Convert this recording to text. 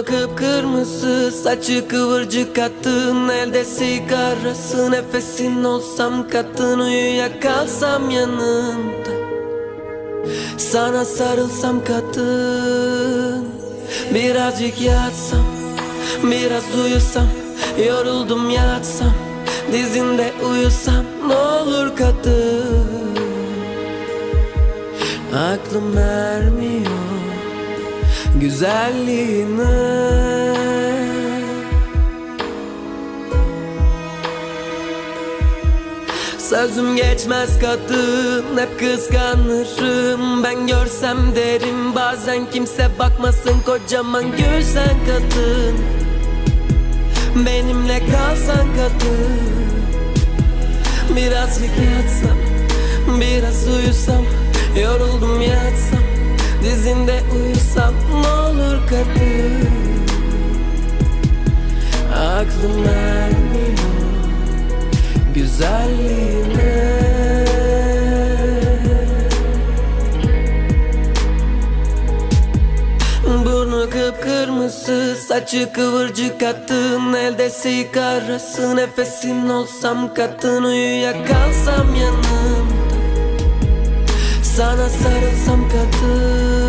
kıpkırmızı, saçı kıvırcık attın, elde sigarası. Nefesin olsam katın, uyuyakalsam yanında, sana sarılsam kadın. Birazcık yatsam, biraz uyusam, yoruldum yatsam, dizinde uyusam ne olur kadın. Aklım ermiyor güzelliğine. Sözüm geçmez kadın, hep kıskanırım. Ben görsem derim, bazen kimse bakmasın, kocaman gülsen kadın, benimle kalsan kadın. Birazcık yatsam, biraz uyusam, yoruldum yatsam, dizinde uyusam ne olur kadın. Aklım ermiyor güzelliğine. Burnu kıpkırmızı, saçı kıvırcık attın, elde sigarası. Nefesin olsam kadın, uyuyakalsam yanında, sana sarılsam kadın.